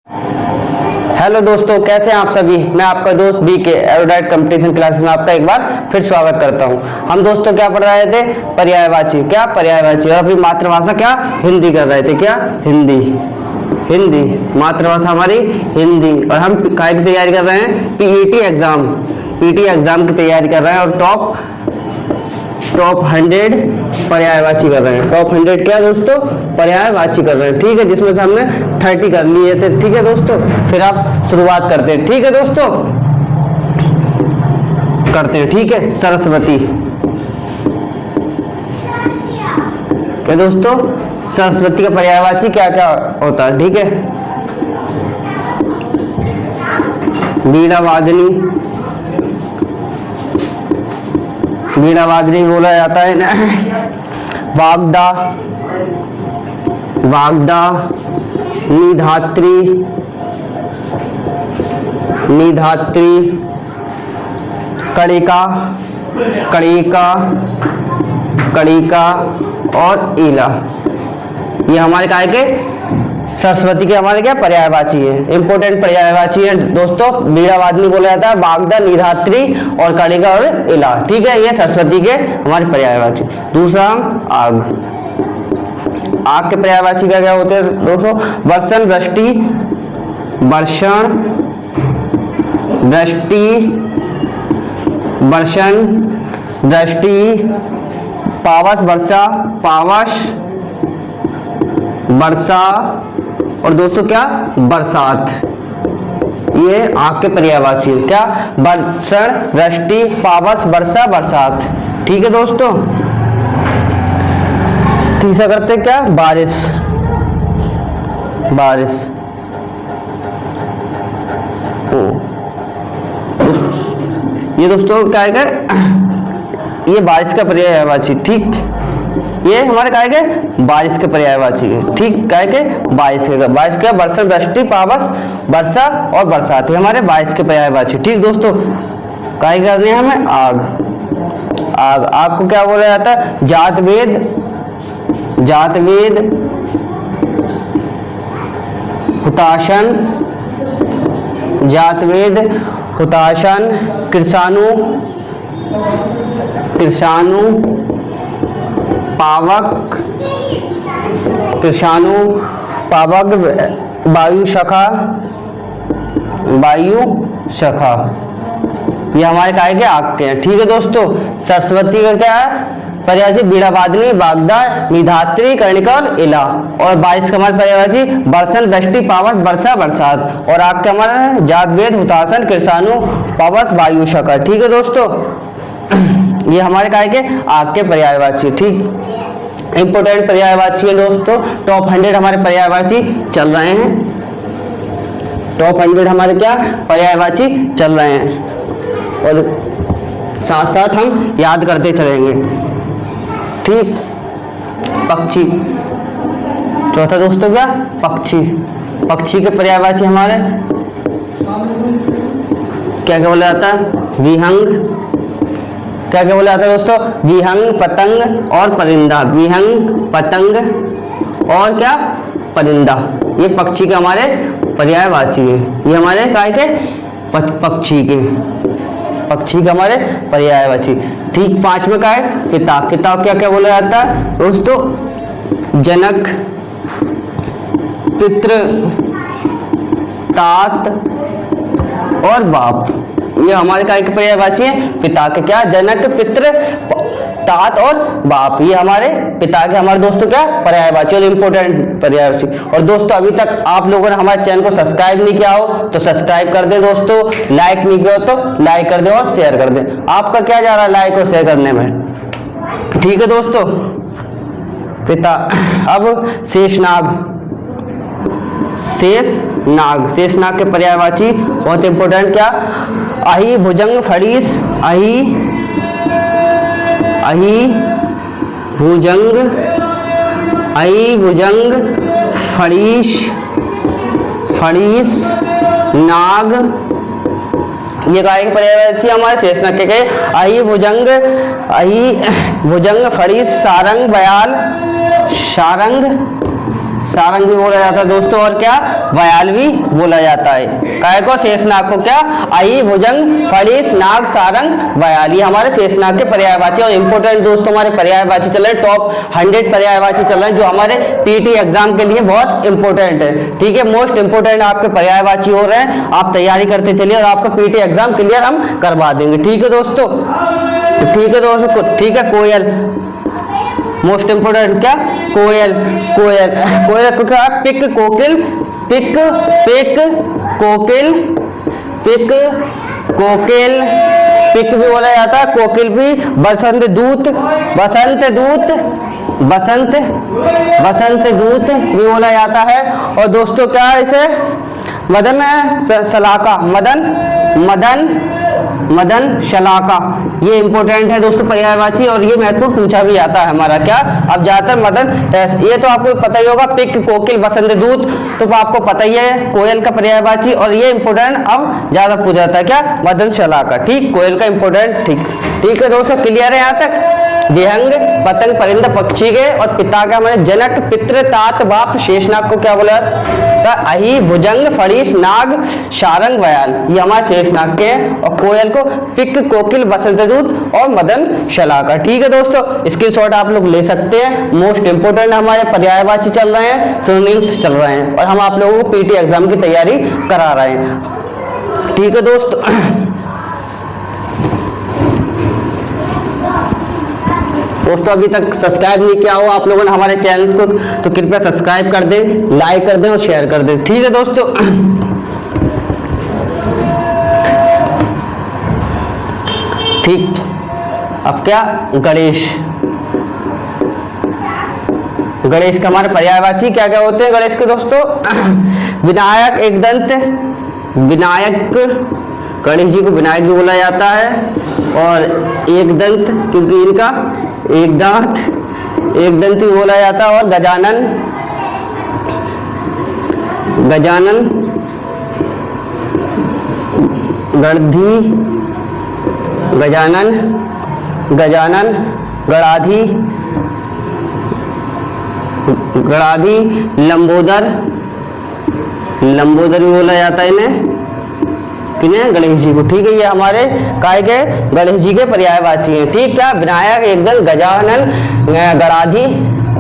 Hello दोस्तों, कैसे हैं आप सभी। मैं आपका दोस्त बी के एरोडाइट कंपटीशन क्लासेस में आपका एक बार फिर स्वागत करता हूं। हम दोस्तों क्या पढ़ रहे थे, पर्यायवाची। क्या पर्यायवाची, और अपनी मातृभाषा क्या हिंदी कर रहे थे। क्या हिंदी, हिंदी मातृभाषा हमारी हिंदी। और हम काय की तैयारी कर रहे हैं, पीईटी एग्जाम, पीटी एग्जाम की तैयारी कर रहे हैं। और टॉप 100 पर्यायवाची कर रहे हैं। टॉप 100 क्या दोस्तों, पर्यायवाची कर रहे हैं। ठीक है, जिसमें से हमने 30 कर लिए थे। ठीक है दोस्तों, फिर आप शुरुआत करते हैं। ठीक है दोस्तों, करते हैं। ठीक है, सरस्वती। क्या दोस्तों, सरस्वती का पर्यायवाची क्या क्या होता है। ठीक है, वीणा वादनी, वीणा वादनी बोला जाता है ना। वाग्दा, वाग्दा, निधात्री, निधात्री, कणिका, कणिका, कणिका और ईला। ये हमारे काय के सरस्वती के हमारे क्या पर्यायवाची है, इंपोर्टेंट पर्यायवाची है दोस्तों। वीणावादिनी बोला जाता है, वाग्दा, निधात्री और कणिका और इला। ठीक है, ये सरस्वती के हमारे पर्यायवाची। दूसरा हम आग, आग के पर्यायवाची क्या क्या होते हैं दोस्तों। वर्षण, वृष्टि, वर्षण, वृष्टि, वर्षण, वृष्टि, पावस, वर्षा, पावस, वर्षा और दोस्तों क्या, बरसात। ये आग के पर्यायवाची है। क्या, वर्षण, वृष्टि, पावस, वर्षा, बरसात। ठीक है दोस्तों, तीसरा करते क्या, बारिश, बारिश। ये दोस्तों क्या है, ये बारिश का पर्यायवाची। ठीक, ये हमारे काय के बारिश के पर्यायवाची है। ठीक, काय के बारिश के, बारिश का वर्षण, वृष्टि, पावस, वर्षा और बरसात, ये हमारे बारिश के पर्यायवाची। ठीक दोस्तों, काय करने हैं हमें, आग, आग। आग को क्या बोला जाता है, जातवेद, जातवेद, हुताशन, जातवेद, हुताशन, कृषाणु, कृषाणु, पावक, कृषाणु, पावक, वायु शाखा, वायु शाखा। ये हमारे काय के आग के हैं। ठीक है दोस्तों, सरस्वती का क्या है पर्यायवाची, वीणावादिनी, वाग्दा, निधात्री, कर्णिका और इला। और बारिश का हमारे पर्यायवाची वर्षण, वृष्टि, पावस, वर्षा, बरसात। और आग का हमारा जातवेद, हुताशन, कृषाणु, पावस, वायु शाखा। ठीक है दोस्तों, ये हमारे काय के आग के पर्यायवाची। ठीक, इंपोर्टेंट पर्यायवाची है दोस्तों। टॉप 100 हमारे पर्यायवाची चल रहे हैं। टॉप 100 हमारे क्या पर्यायवाची चल रहे हैं, और साथ साथ हम याद करते चलेंगे। ठीक, पक्षी। चौथा दोस्तों क्या, पक्षी। पक्षी के पर्यायवाची हमारे क्या क्या बोला जाता है, विहंग, क्या क्या बोला जाता है दोस्तों, विहंग, पतंग और परिंदा। विहंग, पतंग और क्या, परिंदा। ये पक्षी के हमारे पर्यायवाची है। ये हमारे काय के पक्षी के, पक्षी के हमारे पर्यायवाची। ठीक, 5वें का है पिता। पिता क्या क्या बोला जाता है दोस्तों, जनक, पितृ, तात और बाप। ये हमारे काय के पर्यायवाची है, पिता के क्या, जनक, पितृ, तात और बाप। ये हमारे पिता के हमारे दोस्तों क्या पर्यायवाची और इंपोर्टेंट पर्यायवाची। और दोस्तों, अभी तक आप लोगों ने हमारे चैनल को सब्सक्राइब नहीं किया हो तो सब्सक्राइब कर दें दोस्तों। लाइक नहीं किया हो तो लाइक कर दें और शेयर कर दें। आपका क्या जा रहा है लाइक और शेयर करने में। ठीक है दोस्तों, पिता। अब शेषनाग, शेषनाग, शेषनाग के पर्यायवाची बहुत इंपोर्टेंट क्या, अहि, भुजंग, फणीस, अहि, अहि, भुजंग, अहि, भुजंग, फणीस, फणीस, नाग। ये काय के पर्यायवाची हमारे शेषनाग के अहि, भुजंग, अहि, भुजंग, फणीस, सारंग, बयाल, सारंग सारंग भी बोला जाता है दोस्तों, और क्या व्याल भी बोला जाता है। काय को? शेषनाग को। क्या? अहि, भुजंग, फणिश, नाग, सारंग, व्याल, ये हमारे शेषनाग के पर्यायवाची। और इंपोर्टेंट दोस्तों हमारे पर्यायवाची चल रहे, टॉप 100 पर्यायवाची चल रहे हैं जो हमारे पीटी एग्जाम के लिए बहुत इंपॉर्टेंट है। ठीक है, मोस्ट इंपोर्टेंट आपके पर्यायवाची हो रहे हैं, आप तैयारी करते चलिए और आपका पीटी एग्जाम क्लियर हम करवा देंगे। ठीक है दोस्तों, ठीक है दोस्तों, ठीक है। कोयल, मोस्ट इंपोर्टेंट, क्या? कोयल, कोयल, कोयल को क्या? पिक, कोकिल, पिक, पिक, कोकिल, पिक, कोकिल, पिक भी बोला जाता है, कोकिल भी, बसंत दूत, बसंत दूत, बसंत, बसंत दूत भी बोला जाता है। और दोस्तों क्या है इसे? मदन शलाका, मदन, मदन, मदन शलाका, ये इंपॉर्टेंट है दोस्तों पर्यायवाची, और ये महत्वपूर्ण पूछा भी जाता है हमारा। क्या? अब ज्यादातर मदन, ये तो आपको पता ही होगा, पिक, कोकिल, बसंत दूत तो आपको पता ही है, कोयल का पर्यायवाची, और ये इंपॉर्टेंट अब ज्यादा पूछा जाता है। क्या? मदन शलाका। ठीक, कोयल का इंपॉर्टेंट। ठीक, ठीक है दोस्तों, क्लियर है यहाँ तक? विहंग, पतंग, परिंदा, पक्षी के, और पिता का हमारे जनक, पितृ, तात, बाप, शेषनाग को क्या बोला? अहि, भुजंग, फणिश, नाग, सारंग, व्याल, ये हमारे शेषनाग के हैं। और कोयल को पिक, कोकिल, बसंत दूत और मदन शलाका। ठीक है दोस्तों, स्क्रीनशॉट आप लोग ले सकते हैं। मोस्ट इंपोर्टेंट हमारे पर्यायवाची चल रहे हैं, सिनोनिम्स चल रहे हैं, और हम आप लोगों को पीटी एग्जाम की तैयारी करा रहे हैं। ठीक है दोस्तों, दोस्तों अभी तक सब्सक्राइब नहीं किया हो आप लोगों ने हमारे चैनल को तो कृपया सब्सक्राइब कर दें, लाइक कर दें और शेयर कर दें। ठीक है दोस्तों, ठीक। अब क्या? गणेश, गणेश का हमारे पर्यायवाची क्या क्या होते हैं गणेश के दोस्तों? विनायक, एक दंत, विनायक, गणेश जी को विनायक भी बोला जाता है, और एक दंत क्योंकि इनका एक दांत, एक दंत भी बोला जाता है, और गजानन, गजानन, गणधी, गजानन, गजानन, गणाधी, गणाधी, लंबोदर, लंबोदर भी बोला जाता है इन्हें, किन्हें? गणेश जी को। ठीक है, ये हमारे काय के गणेश जी के पर्यायवाची हैं। ठीक, क्या? विनायक, एकदम, गजानन, गणाधी,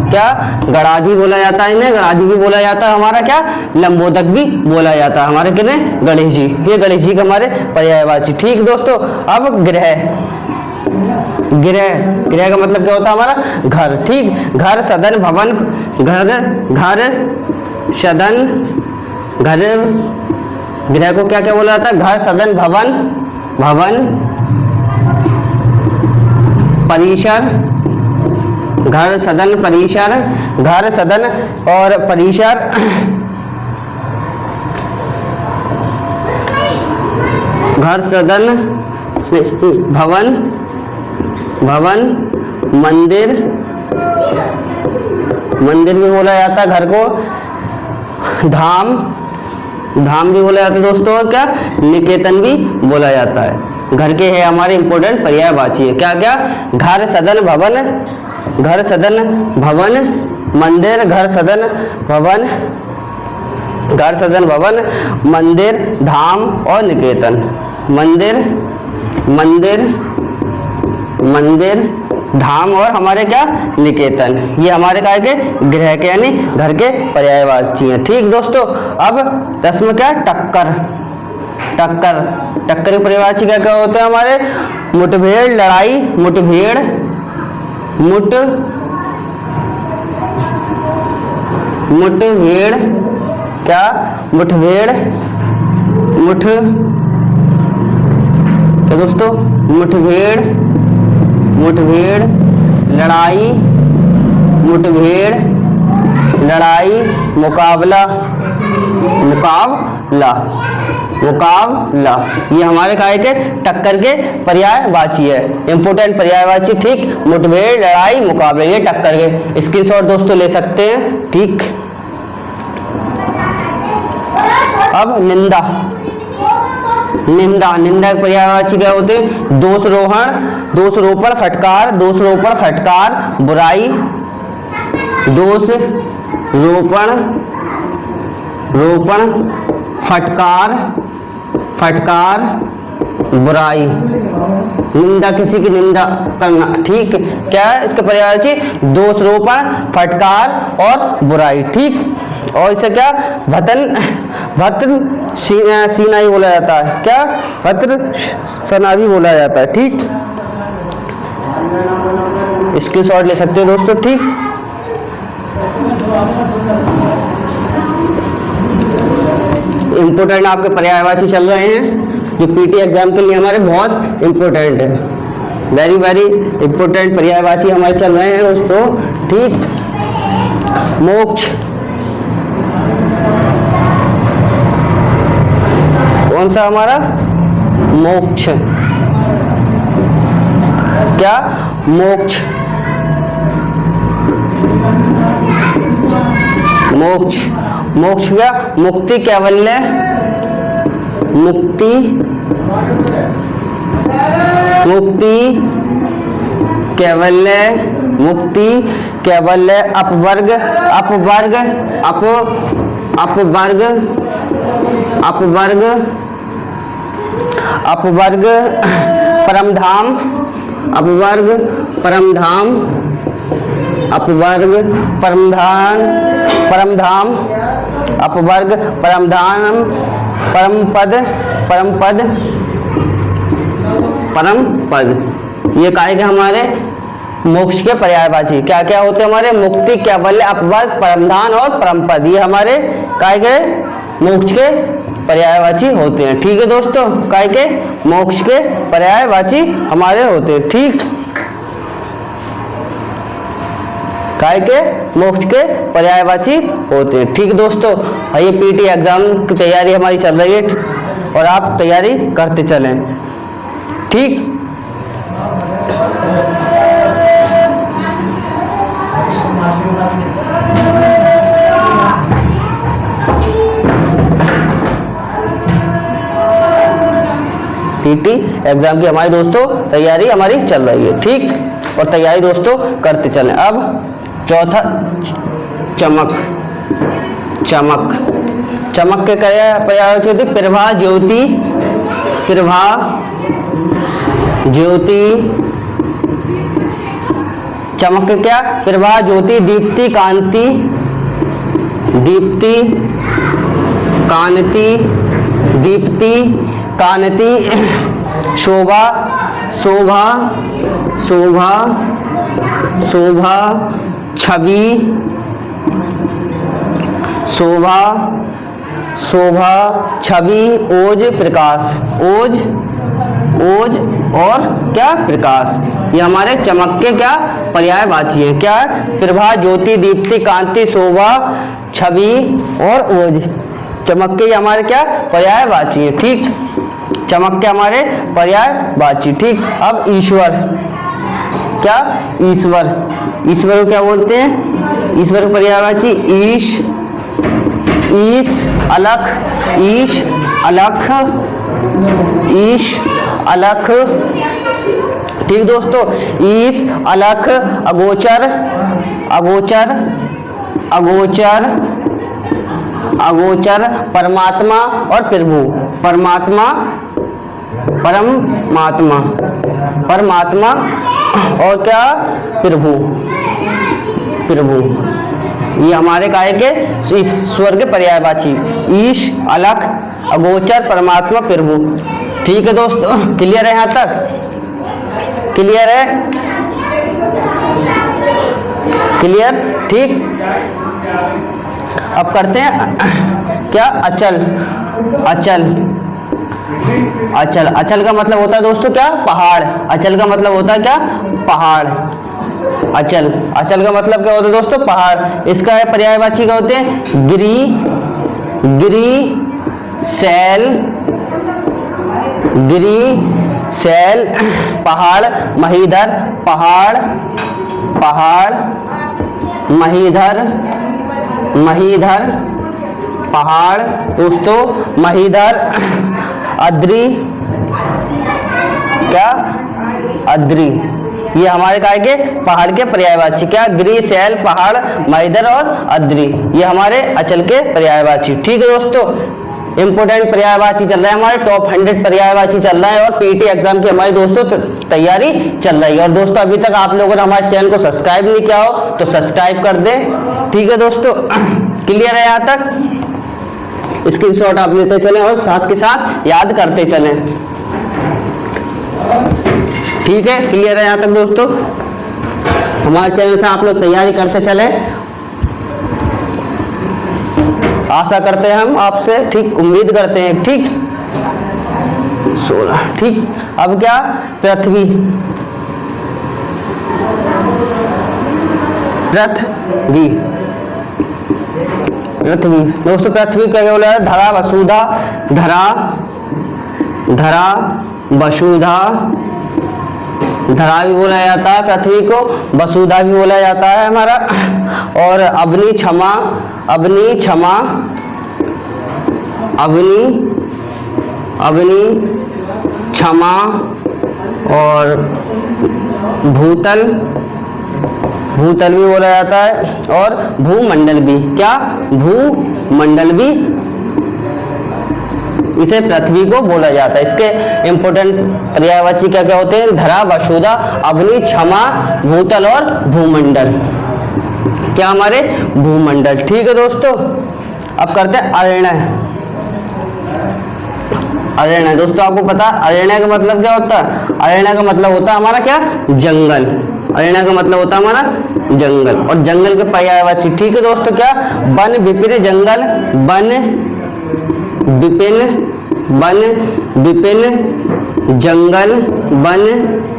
क्या? गणाधी बोला जाता है इन्हें, गणाधी भी बोला जाता है हमारा, क्या? लंबोदक भी बोला जाता है हमारे, किन्हें? गणेश जी, ये गणेश जी के हमारे पर्यायवाची। ठीक दोस्तों, अब ग्रह, गृह, गृह का मतलब क्या होता है हमारा? घर। ठीक, घर, सदन, भवन, घर, घर, सदन, घर, गृह को क्या क्या बोला जाता है? घर, सदन, भवन, भवन, परिसर, घर, सदन, परिसर, घर, सदन और परिसर, घर, सदन, भवन, भवन, मंदिर, मंदिर भी बोला जाता है घर को, धाम, धाम भी बोला जाता है दोस्तों, और क्या? निकेतन भी बोला जाता है। घर के है हमारे इंपोर्टेंट पर्यायवाची है, क्या क्या? घर, सदन, भवन, घर, सदन, भवन, मंदिर, घर, सदन, भवन, घर, सदन, भवन, मंदिर, धाम और निकेतन। मंदिर, मंदिर, मंदिर, धाम और हमारे क्या? निकेतन। ये हमारे काय के? गृह के यानी घर के पर्यायवाची हैं। ठीक दोस्तों, अब 10वां क्या? टक्कर, टक्कर, टक्कर के पर्यायवाची क्या क्या होते हैं हमारे? मुठभेड़, लड़ाई, मुठभेड़, मुठ, मुठभेड़, क्या? मुठभेड़, मुठ, क्या दोस्तों? मुठभेड़, मुठभेड़, लड़ाई, मुठभेड़, लड़ाई, मुकाबला, मुकाबला, मुकाबला, ये हमारे काय के? टक्कर के पर्यायवाची है, इंपोर्टेंट पर्यायवाची। ठीक, मुठभेड़, लड़ाई, मुकाबले, ये टक्कर के। स्क्रीनशॉट दोस्तों ले सकते हैं। ठीक, अब निंदा, निंदा, निंदा के पर्यायवाची क्या होते हैं? दोषरोहण, दोषरोपण, फटकार, दोषरोपण, फटकार, बुराई, दोष, रोपण, रोपण, फटकार, फटकार, बुराई, निंदा, किसी की निंदा करना। ठीक, क्या है इसका पर्यायवाची? दोषरोपण, फटकार और बुराई। ठीक, और इसे क्या? भतन, भत्र सीना ही बोला जाता है। क्या? भत्र सना भी बोला जाता है। ठीक, स्क्रीनशॉट ले सकते हो दोस्तों। ठीक, इंपोर्टेंट आपके पर्यायवाची चल रहे हैं जो पीटी एग्जाम के लिए हमारे बहुत इंपोर्टेंट है। वेरी वेरी इंपोर्टेंट पर्यायवाची हमारे चल रहे हैं दोस्तों। ठीक, मोक्ष, कौन सा हमारा? मोक्ष। क्या? मोक्ष, मोक्ष, मोक्ष क्या? मुक्ति, कैवल्य, मुक्ति, मुक्ति, कैवल्य, मुक्ति, कैवल्य, अपवर्ग, अपवर्ग, अपवर्ग, अपवर्ग, अपवर्ग, परमधाम, अपवर्ग, परमधाम, अपवर्ग, परमधान, परमधाम, अपवर्ग, परमधान, परमपद, परमपद, परमपद। ये काय के हमारे मोक्ष के पर्यायवाची क्या क्या होते हैं हमारे? मुक्ति, कैवल्य, अपवर्ग, परमधान और परमपद। ये हमारे काय के मोक्ष के पर्यायवाची होते हैं। ठीक है दोस्तों, काय के मोक्ष के पर्यायवाची हमारे होते हैं। ठीक, काय के मोक्ष के पर्यायवाची होते हैं। ठीक दोस्तों, ये पीटी एग्जाम की तैयारी हमारी चल रही है और आप तैयारी करते चलें। ठीक, पीटी एग्जाम की हमारी दोस्तों तैयारी हमारी चल रही है। ठीक, और तैयारी दोस्तों करते चलें। अब चौथा, चमक, चमक, चमक के पर्यायवाची होती? प्रभा, ज्योति, प्रभा, ज्योति, चमक के क्या? प्रभा, ज्योति, दीप्ति, कांति, दीप्ति, कांति, दीप्ति, कांति, शोभा, शोभा, शोभा, शोभा, छवि, शोभा, शोभा, छवि, ओज, प्रकाश, ओज, ओज और क्या? प्रकाश। ये हमारे चमक के क्या पर्यायवाची हैं? क्या? प्रभा, ज्योति, दीप्ति, कांति, शोभा, छवि और ओज। चमक के हमारे क्या पर्यायवाची हैं। ठीक, चमक के हमारे पर्यायवाची। ठीक, अब ईश्वर, क्या? ईश्वर, ईश्वर को क्या बोलते हैं? ईश्वर पर्यायवाची ईश, ईश, अलख, ईश, अलख, ईश, अलख। ठीक दोस्तों, ईश, अलख, अगोचर, अगोचर, अगोचर, अगोचर, परमात्मा और प्रभु, परमात्मा, परमात्मा, परमात्मा और क्या? प्रभु, प्रभु। ये हमारे काय के ईश्वर के पर्यायवाची ईश, अलख, अगोचर, परमात्मा, प्रभु। ठीक है दोस्तों, क्लियर है? यहाँ तक क्लियर है? क्लियर? ठीक, अब करते हैं क्या? अचल, अचल, अचल, अचल का मतलब होता है दोस्तों क्या? पहाड़। अचल का मतलब होता है क्या? पहाड़। अचल, अचल का मतलब क्या होता है दोस्तों? पहाड़। इसका पर्यायवाची क्या होते हैं? गिरी, गिरी, शैल, गिरी, शैल, पहाड़, महीधर, पहाड़, पहाड़, महीधर, महीधर, पहाड़ दोस्तों, महीधर, अद्री, क्या? अद्री, ये हमारे काय के पहाड़ के पर्यायवाची, क्या गिरी, सैल, पहाड़, मैदर और अद्री, ये हमारे अचल के पर्यायवाची। ठीक है दोस्तों, इंपोर्टेंट पर्यायवाची चल रहा है, हमारे टॉप 100 पर्यायवाची चल रहा है और पीटी एग्जाम की हमारी दोस्तों तैयारी चल रही है। और दोस्तों अभी तक आप लोगों ने हमारे चैनल को सब्सक्राइब नहीं किया हो तो सब्सक्राइब कर दें। ठीक है दोस्तों, क्लियर है यहाँ तक? स्क्रीनशॉट आप लेते चलें और साथ के साथ याद करते चलें। ठीक है, क्लियर है यहाँ तक दोस्तों? हमारे चैनल से आप लोग तैयारी करते चले, आशा करते हैं हम आपसे, ठीक, उम्मीद करते हैं। ठीक, 16। ठीक, अब क्या, पृथ्वी, पृथ्वी, पृथ्वी दोस्तों, पृथ्वी क्या बोला है? धरा, वसुधा, धरा, धरा, वसुधा, धरा भी बोला जाता है पृथ्वी को, वसुधा भी बोला जाता है हमारा, और अग्नि, क्षमा, अग्नि, क्षमा, अग्नि, अग्नि, क्षमा, और भूतल, भूतल भी बोला जाता है, और भूमंडल भी, क्या, भूमंडल भी इसे पृथ्वी को बोला जाता है। इसके इंपोर्टेंट पर्यायवाची क्या क्या होते हैं? धरा, वसुधा, अग्नि, क्षमा, भूतल और भूमंडल, क्या हमारे भूमंडल। ठीक है दोस्तों, अब करते हैं अरण्य। अरण्य दोस्तों आपको पता है अरण्य का मतलब क्या होता है? अरण्य का मतलब होता है हमारा क्या, जंगल। अरण्य का मतलब होता है हमारा जंगल, और जंगल के पर्यायवाची। ठीक है दोस्तों, क्या, वन, विपिन, जंगल, वन, विपिन, वन, विपिन, जंगल, वन,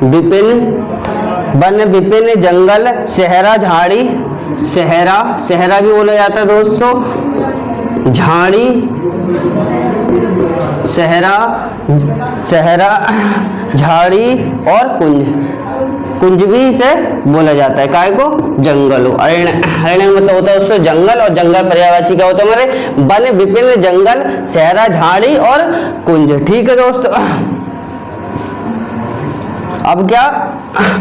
विपिन, वन, विपिन, जंगल, सहरा, झाड़ी, सहरा, सहरा भी बोला जाता है दोस्तों, झाड़ी, सहरा, सहरा, झाड़ी, और कुंज, कुंज भी इसे बोला जाता है, काय को, जंगल। अरण्य, अरण्य मतलब होता है दोस्तों जंगल, और जंगल पर्यायवाची क्या होता है हमारे? वन, विपिन, जंगल, सहरा, झाड़ी और कुंज। ठीक है दोस्तों, अब क्या,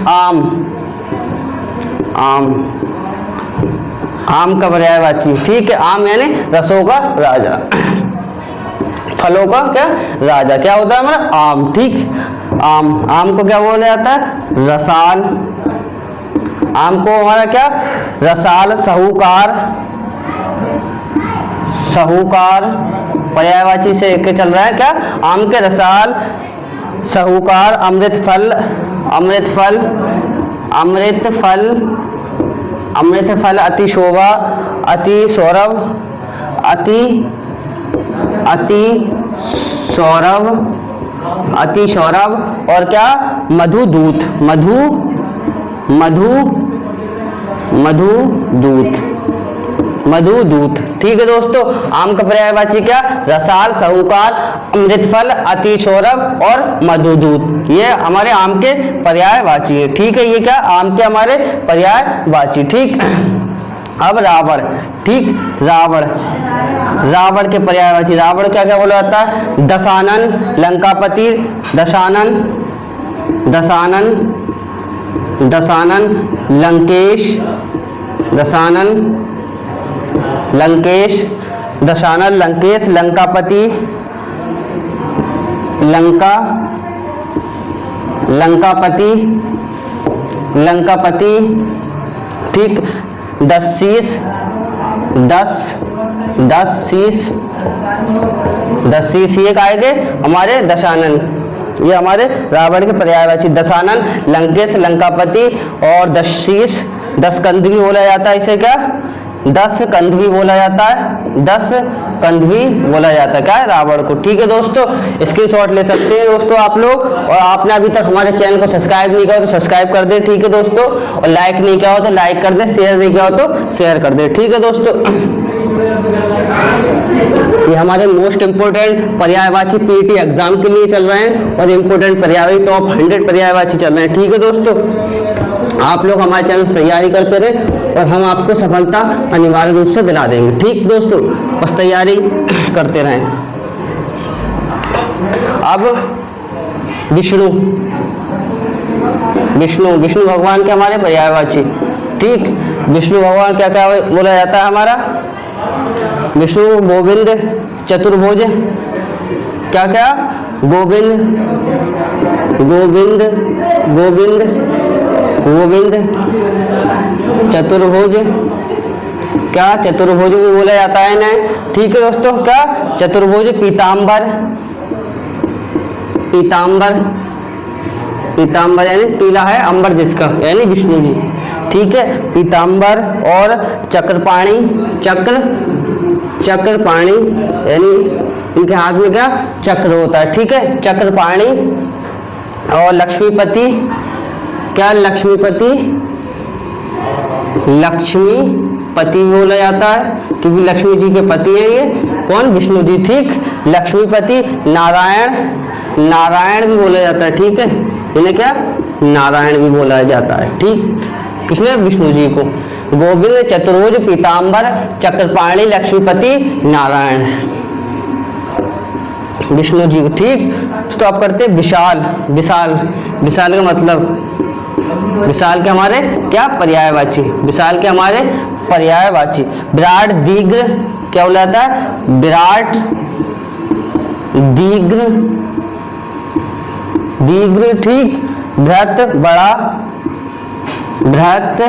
आम, आम, आम का पर्यायवाची। ठीक है, आम यानी रसों का राजा, फलों का क्या, राजा, क्या होता है हमारा? आम। ठीक, आम, आम को क्या बोला जाता है? रसाल, आम को हमारा क्या, रसाल, साहूकार, साहूकार पर्यायवाची से चल रहा है, क्या, आम के रसाल, साहूकार, अमृत फल, अमृत फल, अमृत फल, अमृत फल, अति शोभा, अति सौरभ, अति, अति सौरभ, अति सौरभ, और क्या, मधुदूत, मधु, मधु, मधुदूत, मधुदूत। ठीक है दोस्तों, आम का पर्यायवाची क्या, रसाल, साहूकार, अमृत फल, अति सौरभ और मधुदूत, ये हमारे आम के पर्यायवाची है। ठीक है, ये क्या, आम के हमारे पर्यायवाची। ठीक, अब रावण। ठीक, रावण, रावण के पर्यायवाची, रावण क्या क्या बोला जाता है? दशानन, लंकापति, दशानन, दशानन, दशानन, लंकेश, दशानन, लंकेश, दशानन, लंकेश, लंकापति, लंका, लंकापति, लंकापति। ठीक, 10 शीश, 10, 10 शीश, 10 शीश, ये आएंगे हमारे दशानन, ये हमारे रावण के पर्यायवाची। दशानन, लंकेश, लंकापति और 10 शीश, 10 कंध भी बोला जाता है इसे, क्या, 10 कंध भी बोला जाता है, 10 कंध भी बोला जाता है, क्या है, रावण को। ठीक है दोस्तों, स्क्रीनशॉट ले सकते हैं दोस्तों आप लोग, और आपने अभी तक हमारे चैनल को सब्सक्राइब नहीं किया तो सब्सक्राइब कर दे। ठीक है दोस्तों, और लाइक नहीं किया हो तो लाइक कर दे, शेयर नहीं किया हो तो शेयर कर दे। ठीक है दोस्तों, ये हमारे मोस्ट इंपोर्टेंट पर्यायवाची पीटी एग्जाम के लिए चल रहे हैं, और इंपोर्टेंट पर्यायवाची टॉप 100 पर्यायवाची चल रहे हैं। ठीक है दोस्तों, आप लोग हमारे चैनल से तैयारी करते रहे और हम आपको सफलता अनिवार्य रूप से दिला देंगे। ठीक दोस्तों, बस तैयारी करते रहें। अब विष्णु, विष्णु, विष्णु भगवान के हमारे पर्यायवाची। ठीक, विष्णु भगवान क्या क्या बोला जाता है हमारा? विष्णु गोविंद चतुर्भुज, क्या क्या? गोविंद, गोविंद, गोविंद, गोविंद चतुर्भुज, क्या? चतुर्भुज भी बोला जाता है इन्हें। ठीक है दोस्तों, क्या? चतुर्भुज। पीतांबर, पीतांबर, पीतांबर यानी पीला है अंबर जिसका, यानी विष्णु जी। ठीक है, पीतांबर। और चक्रपाणी, चक्र, चक्रपाणी यानी इनके हाथ में क्या? चक्र होता है। ठीक है, चक्रपाणी। और लक्ष्मीपति, क्या? लक्ष्मीपति, लक्ष्मीपति बोला जाता है क्योंकि लक्ष्मी जी के पति हैं ये, कौन? विष्णु जी। ठीक, लक्ष्मीपति। नारायण, नारायण भी बोला जाता है। ठीक है, इन्हें क्या? नारायण भी बोला जाता है। ठीक, किसने? विष्णु जी को। गोविंद, चतुर्भुज, पीतांबर, चक्रपाणी, लक्ष्मीपति, नारायण, विष्णु जी को। ठीक, तो आप करते विशाल, विशाल, विशाल का मतलब, विशाल के हमारे क्या? पर्यायवाची, विशाल के हमारे पर्यायवाची। विराट, दीर्घ, क्या बोला जाता है? विराट, दीर्घ, दीर्घ। ठीक, बृहत, बड़ा, बृहत,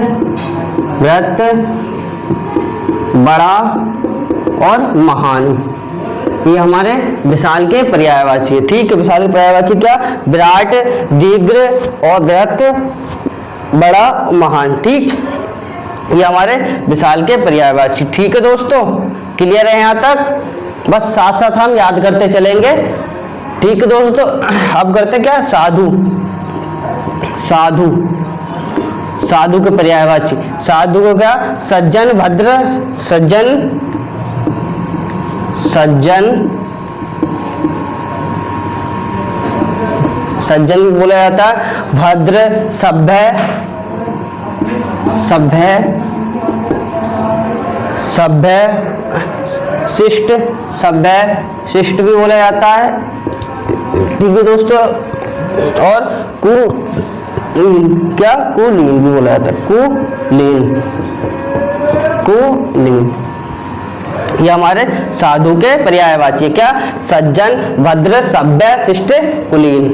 बृहत, बड़ा। और महान, ये हमारे विशाल के पर्यायवाची है। ठीक है, विशाल के पर्यायवाची क्या? विराट, दीर्घ और बृहत, बड़ा, महान। ठीक, ये हमारे विशाल के पर्यायवाची। ठीक है दोस्तों, क्लियर है यहाँ तक? बस साथ साथ हम याद करते चलेंगे। ठीक है दोस्तों, अब करते क्या? साधु, साधु, साधु के पर्यायवाची। साधु को क्या? सज्जन, भद्र, सज्जन, सज्जन, सज्जन भी बोला जाता है। भद्र, सभ्य, सभ्य, सभ्य, शिष्ट, सभ्य, शिष्ट भी बोला जाता है। ठीक है दोस्तों, और क्या? कुलीन भी बोला जाता है। कुलीन, कुलीन, ये हमारे साधु के पर्यायवाची। क्या? सज्जन, भद्र, सभ्य, शिष्ट, कुलीन।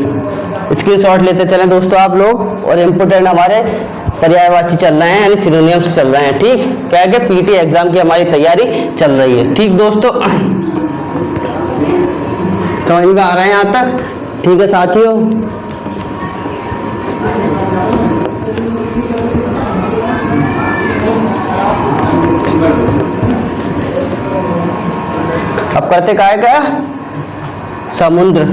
स्क्रीनशॉट लेते चलें दोस्तों आप लोग। और इम्पोर्टेंट हमारे पर्यायवाची चल रहे हैं, यानी सिनोनिम्स चल रहे हैं। ठीक, क्या है? पीटी एग्जाम की हमारी तैयारी चल रही है। ठीक दोस्तों, समझ में आ रहा है यहाँ तक? ठीक है साथियों, अब करते क्या है? क्या? समुद्र,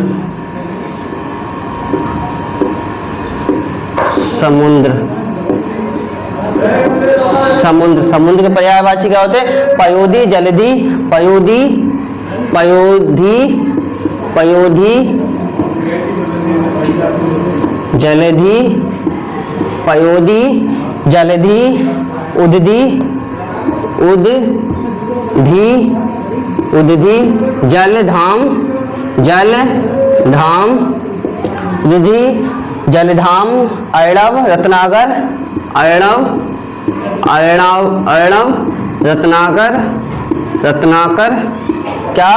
समुद्र, समुद्र, समुद्र के पर्यायवाची क्या होते हैं? पयोधी, जलधि, पयोधी, पयोधी, पयोधी, जलधि, पयोधी, जलधि, उदधि, उदधि, उदधि, जलधाम, जलधाम, उदधि, जलधाम, अर्णव, रत्नाकर, अर्णव, अर्णव, अर्णव, रत्नाकर, रत्नाकर, क्या?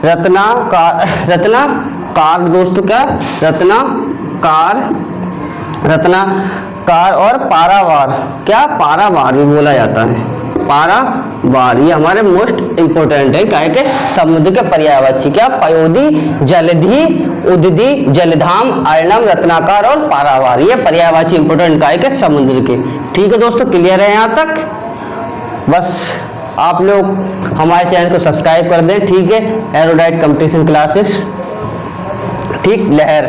रत्नाकार, रत्नाकार दोस्तों, क्या? रत्नाकार, रत्नाकार। और पारावार, क्या? पारावार भी बोला जाता है। पारावार, ये हमारे मोस्ट इंपोर्टेंट है। क्या है? समुद्र के पर्यायवाची। क्या? पयोधी, जलधि, उदधि, जलधाम, अर्णव, रत्नाकर और पारावार, ये पर्यायवाची इंपोर्टेंट का है समुद्र के। ठीक है दोस्तों, क्लियर है यहाँ तक? बस आप लोग हमारे चैनल को सब्सक्राइब कर दें। ठीक है, एरोडाइट कंपटीशन क्लासेस। ठीक, लहर,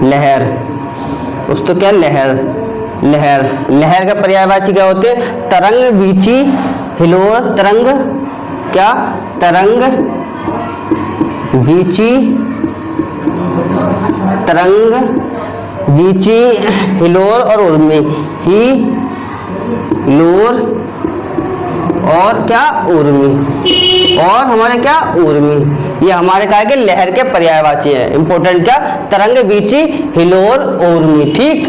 लहर दोस्तों, क्या? लहर, लहर, लहर का पर्यायवाची क्या होते हैं? तरंग, वीची, हिलोर, तरंग, क्या? तरंग, वीची, तरंग, वीची, हिलोर और उर्मी। ही, लोर और क्या? उर्मी। और हमारे क्या? उर्मी। ये हमारे क्या है कि लहर के पर्यायवाची है। इंपॉर्टेंट क्या, तरंग, वीची, हिलोर, ऊर्मी। ठीक।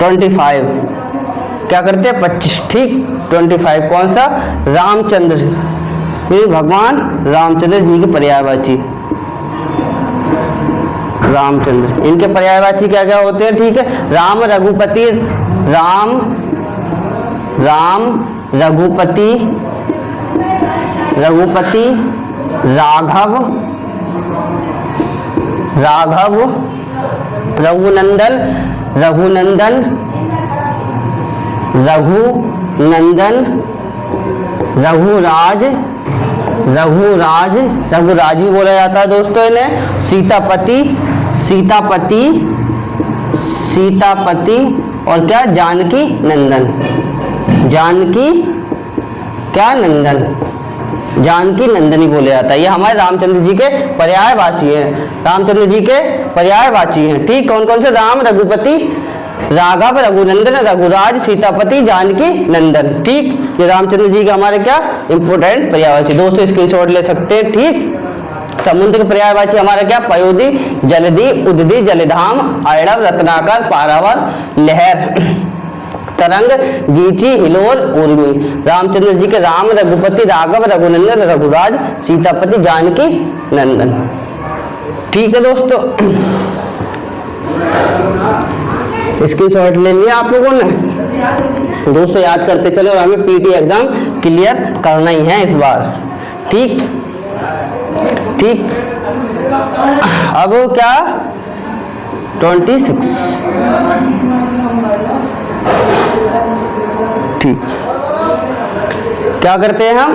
25 क्या करते हैं, 25। ठीक। 25 कौन सा, रामचंद्र, भगवान रामचंद्र जी के पर्यायवाची, रामचंद्र, इनके पर्यायवाची क्या क्या होते हैं। ठीक है, राम रघुपति, राम रघुपति, राघव, रघुनंदन, रघुराज भी बोला जाता है दोस्तों इन्हें। सीतापति और क्या, जानकी नंदन, जानकी नंदनी बोले जाता है। ये हमारे रामचंद्र जी के पर्यायवाची हैं, रामचंद्र जी के पर्यायवाची हैं। ठीक। कौन कौन से, राम, रघुपति, राघव, रघुनंदन, रघुराज, सीतापति, जानकी नंदन। ठीक। ये रामचंद्र जी के हमारे क्या इंपोर्टेंट पर्यायवाची। दोस्तों स्क्रीनशॉट ले सकते हैं। ठीक। समुद्र के पर्यायवाची हमारा क्या, पयोधी, जलधि, उदधि, जलधाम, अर्णव, रत्नाकर, पारावर, लहर, तरंग, वीची, हिलोर, ऊर्मी। रामचंद्र जी के राम, रघुपति, राघव, रघुनंदन, रघुराज, सीतापति, जानकी नंदन। ठीक है दोस्तों, स्क्रीनशॉट ले लिया आप लोगों ने। दोस्तों याद करते चलो, और हमें पीटी एग्जाम क्लियर करना ही है इस बार। ठीक। ठीक। अब क्या, 26। ठीक। क्या करते हैं हम,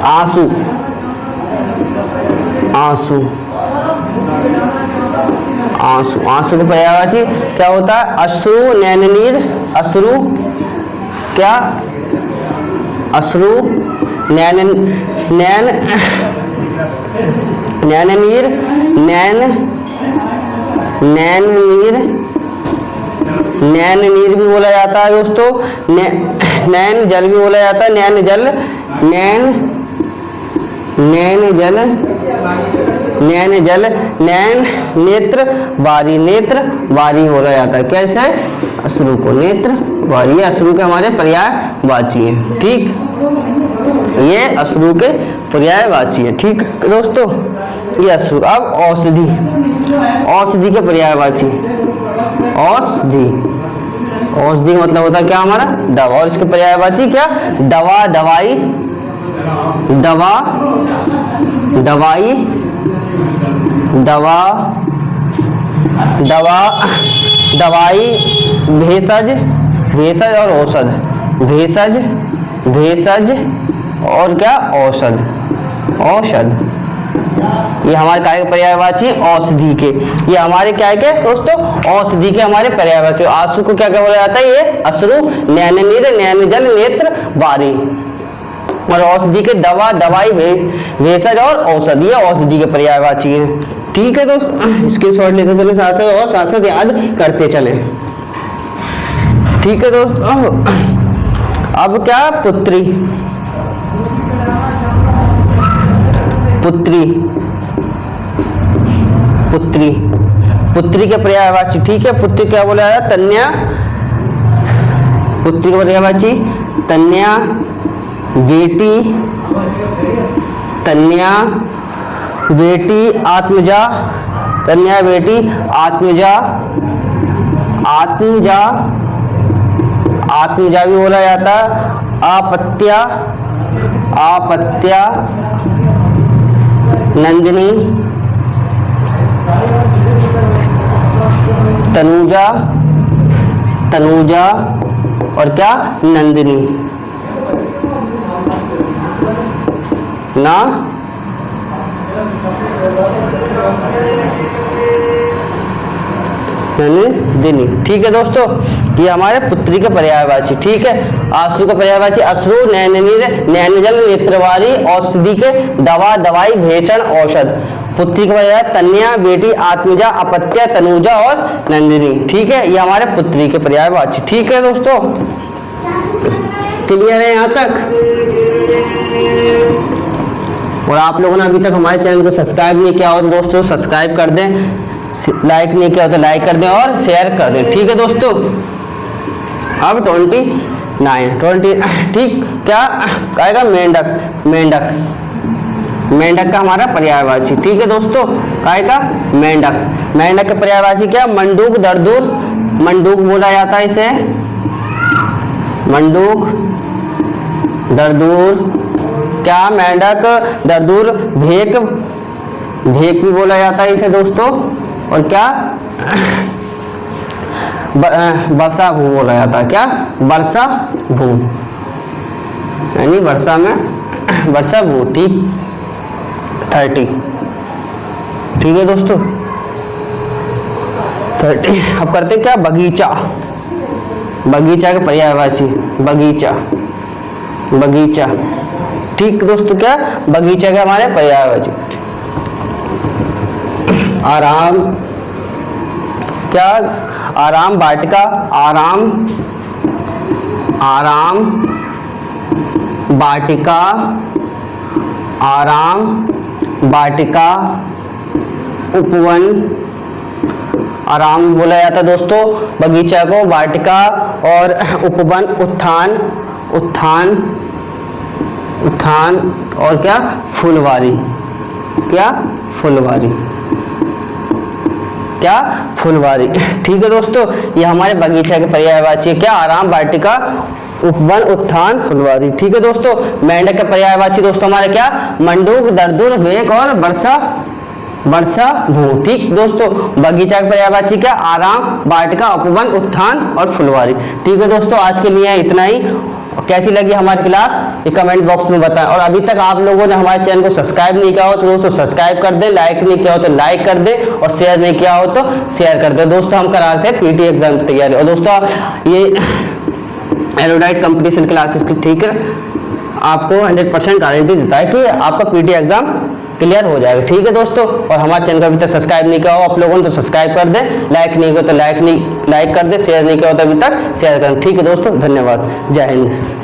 आंसू, आंसू का पर्यायवाची क्या होता है, अश्रु, नैननीर, अश्रु क्या, अश्रु, नैननीर, नैननीर भी बोला जाता है दोस्तों। नैन जल भी बोला जाता है, नैन जल, नैन जल, नैन, नेत्र वारी, नेत्र वारी बोला जाता है। कैसे, अश्रु को नेत्र वारी, अश्रु के हमारे पर्यायवाची हैं। ठीक। ये अश्रु के पर्यायवाची है। ठीक दोस्तों, ये अश्रु। अब औषधि, औषधि के पर्यायवाची, औषधि का मतलब होता है क्या, हमारा दवा। और इसके पर्यायवाची क्या, दवा, दवाई, दवाई, भेषज और औषध, भेषज और क्या, औषध। ये हमारे काय के पर्यायवाची है, औषधि के। ये हमारे क्या है दोस्तों, औषधि के हमारे पर्यायवाची। आंसू को क्या क्या बोला जाता है, ये अश्रु, नैननीर, नैनजल, नेत्र वारी। और औषधि के दवा, दवाई, भेषज और औषधि, ये औषधि के पर्यायवाची हैं। ठीक है दोस्तों, स्क्रीनशॉट लेते चले साथ साथ, और साथ साथ याद करते चले। ठीक है दोस्तों, अब क्या, पुत्री, पुत्री के पर्यायवाची। ठीक है, पुत्री क्या बोला है, तन्या, पुत्री के पर्यायवाची तन्या, बेटी, आत्मजा, तन्या, बेटी, आत्मजा भी बोला जाता है। आपत्या, नंदिनी, तनुजा और क्या, नंदिनी ना, दिनी। ठीक है दोस्तों, ये हमारे पुत्री के पर्यायवाची। ठीक है, आंसू का पर्यायवाची अश्रु, नैननीर, नैनजल, नेत्रवारी, औषधि के दवा, दवाई, भेषण, औषध। पुत्री का पर्याय तन्या, बेटी, आत्मजा, अपत्या, तनुजा और नंदिनी। ठीक है, ये हमारे पुत्री के पर्यायवाची। ठीक है दोस्तों, क्लियर है यहाँ तक। और आप लोगों ने अभी तक हमारे चैनल को सब्सक्राइब नहीं किया हो तो दोस्तों सब्सक्राइब कर दें, लाइक नहीं किया हो तो लाइक कर दें और शेयर कर दें। ठीक है दोस्तों, अब 29 ठीक क्या कहेगा, मेंढक। मेंढक, मेंढक का हमारा पर्यायवाची। ठीक है दोस्तों, काय का मेंढक। मेंढक का पर्यायवाची क्या, मंडूक, दरदूर। मंडूक बोला जाता है इसे, मंडूक, दरदूर, क्या मेंढक, दरदूर, भेक, भेक भी बोला जाता है इसे दोस्तों। और क्या वर्षा भू बोला जाता है, क्या वर्षा भू, यानी वर्षा में वर्षा भू। ठीक 30, ठीक है दोस्तों 30। अब करते हैं क्या, बगीचा। बगीचा के पर्यायवाची, बगीचा, बगीचा। ठीक दोस्तों, क्या बगीचा के हमारे पर्यायवाची। आराम, क्या आराम, वाटिका, आराम, आराम, वाटिका, आराम, वाटिका, उपवन। आराम बोला जाता है दोस्तों बगीचा को, वाटिका और उपवन, उत्थान, उत्थान, उत्थान और क्या फुलवारी, क्या फुलवारी, क्या फुलवारी। ठीक है दोस्तों, ये हमारे बगीचा के पर्यायवाची है, क्या आराम, वाटिका, उपवन, उत्थान, फुलवारी। ठीक है दोस्तों, मेंढक के पर्यायवाची दोस्तों हमारे क्या, मंडूक, दरदूर, भेक और वर्षा, वर्षा भू। ठीक दोस्तों, बगीचा के पर्यायवाची क्या, आराम, वाटिका, उपवन, उत्थान और फुलवारी। ठीक है दोस्तों, आज के लिए इतना ही। कैसी लगी हमारी क्लास ये कमेंट बॉक्स में बताएं। और अभी तक आप लोगों ने हमारे चैनल को सब्सक्राइब नहीं किया हो तो दोस्तों सब्सक्राइब कर दे, लाइक नहीं किया हो तो लाइक कर दे और शेयर नहीं किया हो तो शेयर कर दे। दोस्तों हम करा रहे थे पीटी एग्जाम की तैयारी, और दोस्तों ये एरोडाइट कंपटीशन क्लासेस की, ठीक है, आपको 100% गारंटी देता है कि आपका पीटी एग्जाम क्लियर हो जाएगा। ठीक है दोस्तों, और हमारे चैनल को अभी तक सब्सक्राइब नहीं किया हो आप लोगों ने तो सब्सक्राइब कर दे, लाइक नहीं किया तो लाइक कर दे, शेयर नहीं किया हो तो अभी तक शेयर करें। ठीक है दोस्तों, धन्यवाद, जय हिंद।